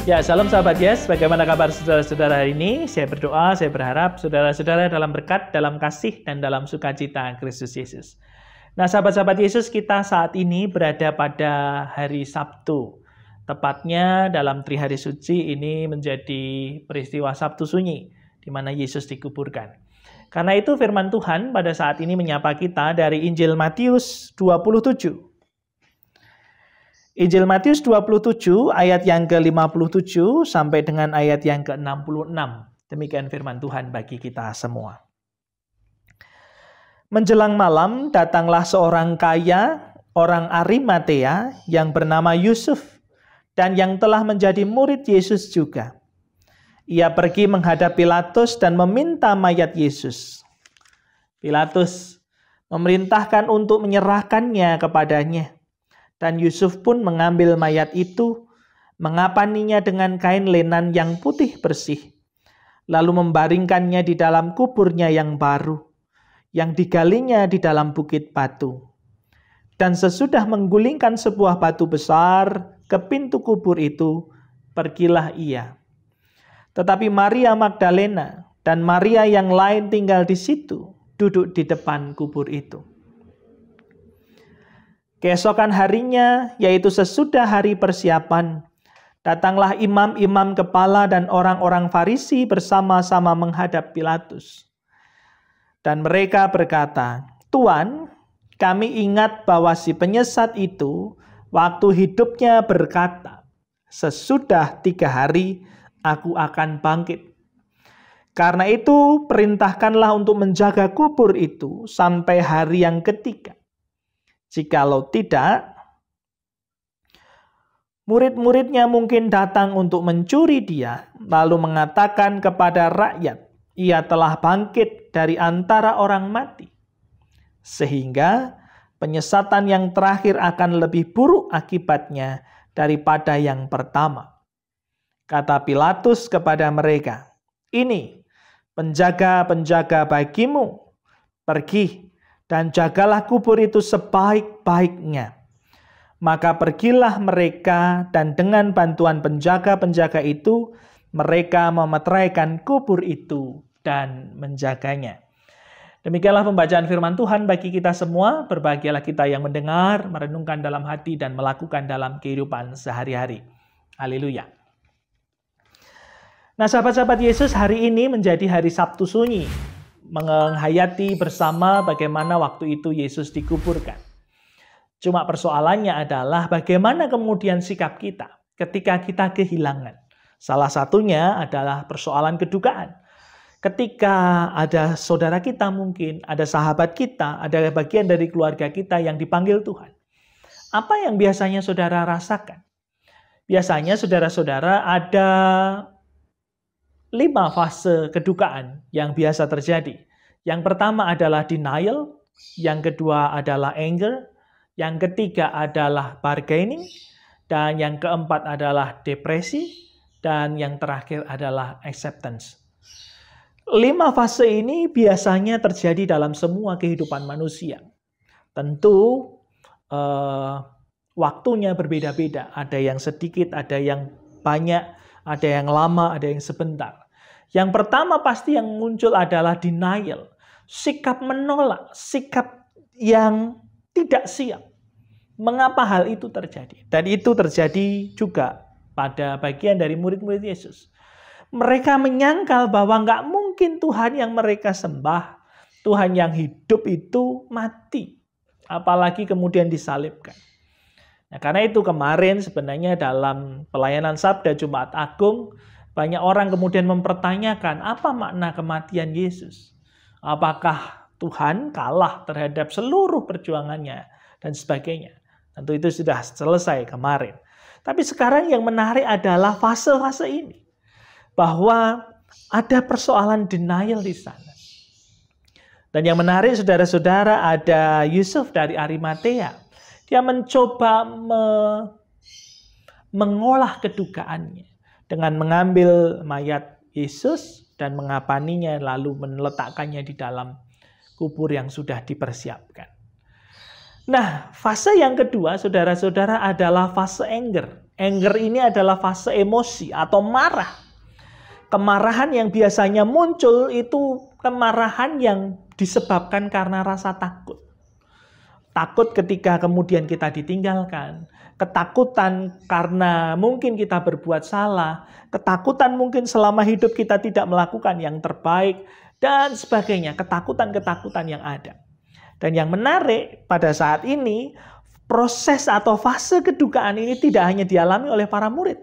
Ya, salam sahabat Yes. Bagaimana kabar saudara-saudara hari ini? Saya berdoa, saya berharap saudara-saudara dalam berkat, dalam kasih, dan dalam sukacita Kristus Yesus. Nah, sahabat-sahabat Yesus, kita saat ini berada pada hari Sabtu. Tepatnya dalam Trihari Suci ini menjadi peristiwa Sabtu Sunyi, di mana Yesus dikuburkan. Karena itu firman Tuhan pada saat ini menyapa kita dari Injil Matius 27. Injil Matius 27 ayat yang ke-57 sampai dengan ayat yang ke-66. Demikian firman Tuhan bagi kita semua. Menjelang malam datanglah seorang kaya, orang Arimatea yang bernama Yusuf dan yang telah menjadi murid Yesus juga. Ia pergi menghadap Pilatus dan meminta mayat Yesus. Pilatus memerintahkan untuk menyerahkannya kepadanya. Dan Yusuf pun mengambil mayat itu, mengapaninya dengan kain lenan yang putih bersih, lalu membaringkannya di dalam kuburnya yang baru, yang digalinya di dalam bukit batu. Dan sesudah menggulingkan sebuah batu besar ke pintu kubur itu, pergilah ia. Tetapi Maria Magdalena dan Maria yang lain tinggal di situ, duduk di depan kubur itu. Keesokan harinya, yaitu sesudah hari persiapan, datanglah imam-imam kepala dan orang-orang Farisi bersama-sama menghadap Pilatus. Dan mereka berkata, "Tuan, kami ingat bahwa si penyesat itu waktu hidupnya berkata, 'Sesudah 3 hari aku akan bangkit.' Karena itu perintahkanlah untuk menjaga kubur itu sampai hari yang ketiga. Jikalau tidak, murid-muridnya mungkin datang untuk mencuri dia, lalu mengatakan kepada rakyat, 'Ia telah bangkit dari antara orang mati.' Sehingga penyesatan yang terakhir akan lebih buruk akibatnya daripada yang pertama." Kata Pilatus kepada mereka, "Ini penjaga-penjaga bagimu, pergi dan jagalah kubur itu sebaik-baiknya." Maka pergilah mereka dan dengan bantuan penjaga-penjaga itu, mereka memeteraikan kubur itu dan menjaganya. Demikianlah pembacaan firman Tuhan bagi kita semua. Berbahagialah kita yang mendengar, merenungkan dalam hati, dan melakukan dalam kehidupan sehari-hari. Haleluya. Nah, sahabat-sahabat Yesus, hari ini menjadi hari Sabtu Sunyi, menghayati bersama bagaimana waktu itu Yesus dikuburkan. Cuma persoalannya adalah bagaimana kemudian sikap kita ketika kita kehilangan. Salah satunya adalah persoalan kedukaan. Ketika ada saudara kita mungkin, ada sahabat kita, ada bagian dari keluarga kita yang dipanggil Tuhan. Apa yang biasanya saudara rasakan? Biasanya saudara-saudara ada 5 fase kedukaan yang biasa terjadi. Yang pertama adalah denial, yang kedua adalah anger, yang ketiga adalah bargaining, dan yang keempat adalah depresi, dan yang terakhir adalah acceptance. 5 fase ini biasanya terjadi dalam semua kehidupan manusia. Tentu waktunya berbeda-beda. Ada yang sedikit, ada yang banyak, ada yang lama, ada yang sebentar. Yang pertama pasti yang muncul adalah denial. Sikap menolak, sikap yang tidak siap. Mengapa hal itu terjadi? Dan itu terjadi juga pada bagian dari murid-murid Yesus. Mereka menyangkal bahwa nggak mungkin Tuhan yang mereka sembah, Tuhan yang hidup itu mati. Apalagi kemudian disalibkan. Nah, karena itu kemarin sebenarnya dalam pelayanan Sabda Jumat Agung, banyak orang kemudian mempertanyakan apa makna kematian Yesus. Apakah Tuhan kalah terhadap seluruh perjuangannya dan sebagainya. Tentu itu sudah selesai kemarin. Tapi sekarang yang menarik adalah fase-fase ini. bahwa ada persoalan denial di sana. Dan yang menarik saudara-saudara, ada Yusuf dari Arimatea. Dia mencoba mengolah kedugaannya dengan mengambil mayat Yesus dan mengapaninya lalu meletakkannya di dalam kubur yang sudah dipersiapkan. Nah, fase yang kedua saudara-saudara adalah fase anger. Anger ini adalah fase emosi atau marah. Kemarahan yang biasanya muncul itu kemarahan yang disebabkan karena rasa takut. Takut ketika kemudian kita ditinggalkan. Ketakutan karena mungkin kita berbuat salah. Ketakutan mungkin selama hidup kita tidak melakukan yang terbaik. Dan sebagainya. Ketakutan-ketakutan yang ada. Dan yang menarik pada saat ini, proses atau fase kedukaan ini tidak hanya dialami oleh para murid.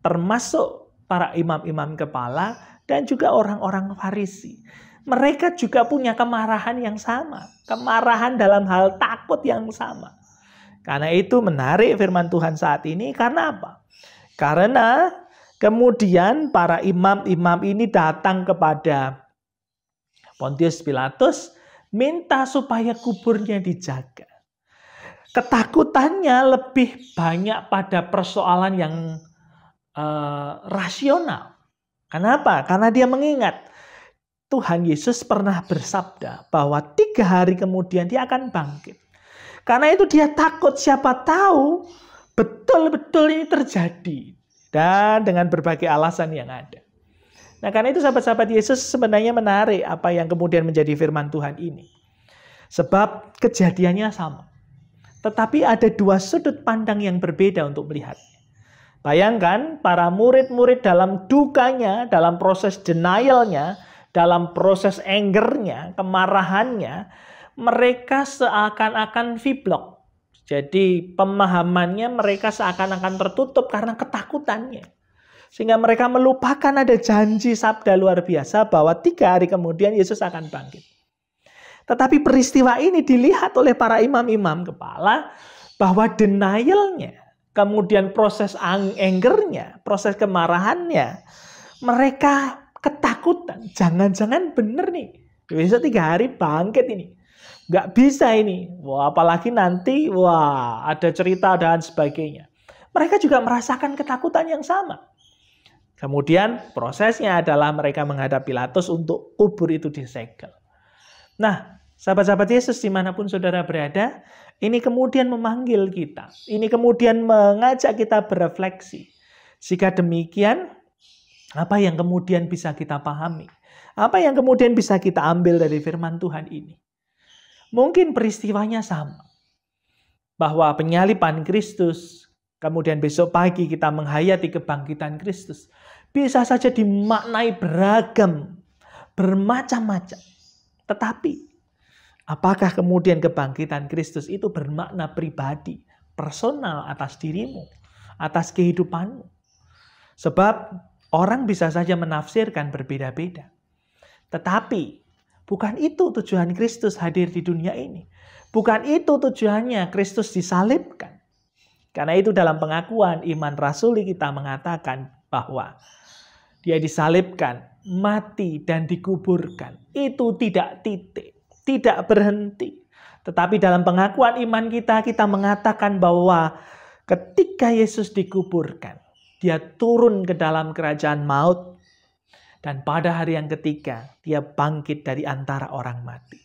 Termasuk para imam-imam kepala dan juga orang-orang Farisi. Mereka juga punya kemarahan yang sama. Kemarahan dalam hal takut yang sama. Karena itu menarik firman Tuhan saat ini. Karena apa? Karena kemudian para imam-imam ini datang kepada Pontius Pilatus. Minta supaya kuburnya dijaga. Ketakutannya lebih banyak pada persoalan yang rasional. Kenapa? Karena dia mengingat Tuhan Yesus pernah bersabda bahwa 3 hari kemudian dia akan bangkit. Karena itu dia takut siapa tahu betul-betul ini terjadi. Dan dengan berbagai alasan yang ada. Nah karena itu sahabat-sahabat Yesus sebenarnya menarik apa yang kemudian menjadi firman Tuhan ini. Sebab kejadiannya sama. Tetapi ada 2 sudut pandang yang berbeda untuk melihatnya. Bayangkan para murid-murid dalam dukanya, dalam proses denialnya, dalam proses angernya, kemarahannya, mereka seakan-akan viblok. Jadi pemahamannya mereka seakan-akan tertutup karena ketakutannya. Sehingga mereka melupakan ada janji sabda luar biasa bahwa 3 hari kemudian Yesus akan bangkit. Tetapi peristiwa ini dilihat oleh para imam-imam kepala bahwa denialnya, kemudian proses angernya, proses kemarahannya, mereka ketakutan. Jangan-jangan benar nih. Besok 3 hari bangkit ini. Nggak bisa ini. Wah, apalagi nanti, ada cerita dan sebagainya. Mereka juga merasakan ketakutan yang sama. Kemudian prosesnya adalah mereka menghadap Pilatus untuk kubur itu disegel. Nah, sahabat-sahabat Yesus dimanapun saudara berada, ini kemudian memanggil kita. Ini kemudian mengajak kita berefleksi. Jika demikian, apa yang kemudian bisa kita pahami? Apa yang kemudian bisa kita ambil dari firman Tuhan ini? Mungkin peristiwanya sama. Bahwa penyaliban Kristus, kemudian besok pagi kita menghayati kebangkitan Kristus, bisa saja dimaknai beragam, bermacam-macam. Tetapi, apakah kemudian kebangkitan Kristus itu bermakna pribadi, personal atas dirimu, atas kehidupanmu? Sebab orang bisa saja menafsirkan berbeda-beda. Tetapi, bukan itu tujuan Kristus hadir di dunia ini. Bukan itu tujuannya Kristus disalibkan. Karena itu dalam pengakuan iman rasuli kita mengatakan bahwa dia disalibkan, mati dan dikuburkan. Itu tidak titik, tidak berhenti. Tetapi dalam pengakuan iman kita mengatakan bahwa ketika Yesus dikuburkan, dia turun ke dalam kerajaan maut. Dan pada hari yang ketiga, dia bangkit dari antara orang mati.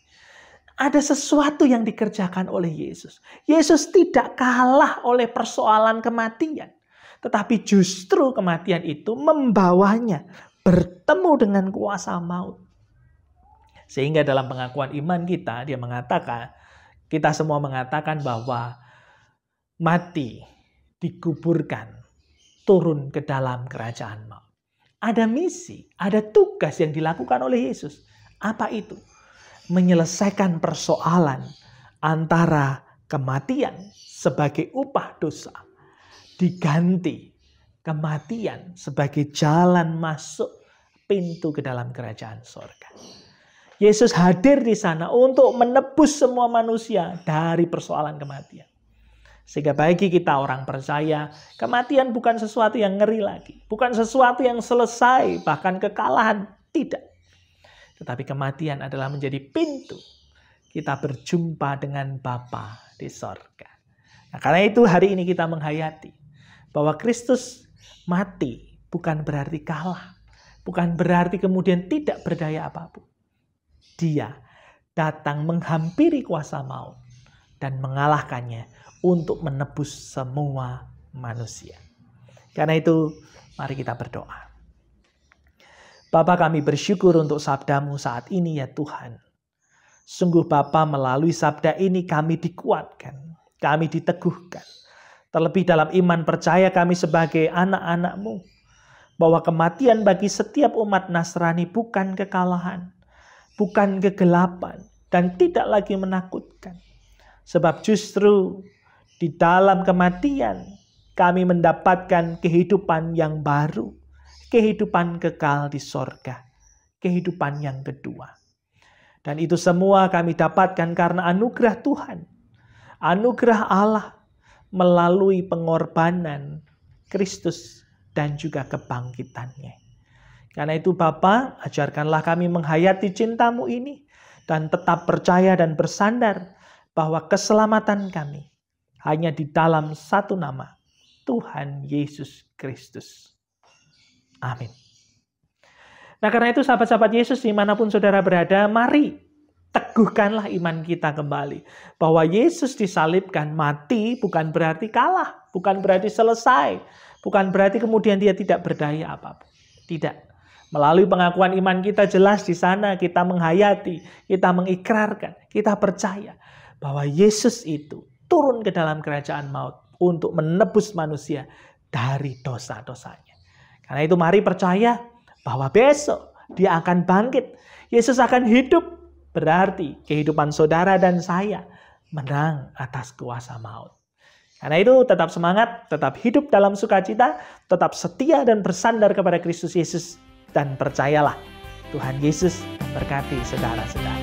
Ada sesuatu yang dikerjakan oleh Yesus. Yesus tidak kalah oleh persoalan kematian. Tetapi justru kematian itu membawanya bertemu dengan kuasa maut. Sehingga dalam pengakuan iman kita, dia mengatakan, kita semua mengatakan bahwa mati, dikuburkan, turun ke dalam kerajaan maut. Ada misi, ada tugas yang dilakukan oleh Yesus. Apa itu? Menyelesaikan persoalan antara kematian sebagai upah dosa diganti kematian sebagai jalan masuk pintu ke dalam kerajaan sorga. Yesus hadir di sana untuk menebus semua manusia dari persoalan kematian. Sehingga bagi kita orang percaya, kematian bukan sesuatu yang ngeri lagi. Bukan sesuatu yang selesai, bahkan kekalahan. Tidak. Tetapi kematian adalah menjadi pintu kita berjumpa dengan Bapa di sorga. Nah, karena itu hari ini kita menghayati bahwa Kristus mati bukan berarti kalah. Bukan berarti kemudian tidak berdaya apapun. Dia datang menghampiri kuasa maut dan mengalahkannya untuk menebus semua manusia. Karena itu, mari kita berdoa. Bapa, kami bersyukur untuk sabda-Mu saat ini ya Tuhan. Sungguh Bapa, melalui sabda ini kami dikuatkan, kami diteguhkan. Terlebih dalam iman percaya kami sebagai anak-anak-Mu, bahwa kematian bagi setiap umat Nasrani bukan kekalahan, bukan kegelapan, dan tidak lagi menakutkan. Sebab justru di dalam kematian kami mendapatkan kehidupan yang baru, kehidupan kekal di sorga, kehidupan yang kedua. Dan itu semua kami dapatkan karena anugerah Tuhan, anugerah Allah melalui pengorbanan Kristus dan juga kebangkitannya. Karena itu Bapa, ajarkanlah kami menghayati cinta-Mu ini dan tetap percaya dan bersandar bahwa keselamatan kami hanya di dalam satu nama, Tuhan Yesus Kristus. Amin. Nah, karena itu sahabat-sahabat Yesus dimanapun saudara berada, mari teguhkanlah iman kita kembali. Bahwa Yesus disalibkan, mati bukan berarti kalah, bukan berarti selesai, bukan berarti kemudian dia tidak berdaya apapun. Tidak. Melalui pengakuan iman kita jelas di sana kita menghayati, kita mengikrarkan, kita percaya bahwa Yesus itu turun ke dalam kerajaan maut untuk menebus manusia dari dosa-dosanya. Karena itu mari percaya bahwa besok dia akan bangkit. Yesus akan hidup. Berarti kehidupan saudara dan saya menang atas kuasa maut. Karena itu tetap semangat, tetap hidup dalam sukacita, tetap setia dan bersandar kepada Kristus Yesus. Dan percayalah, Tuhan Yesus berkati saudara-saudara.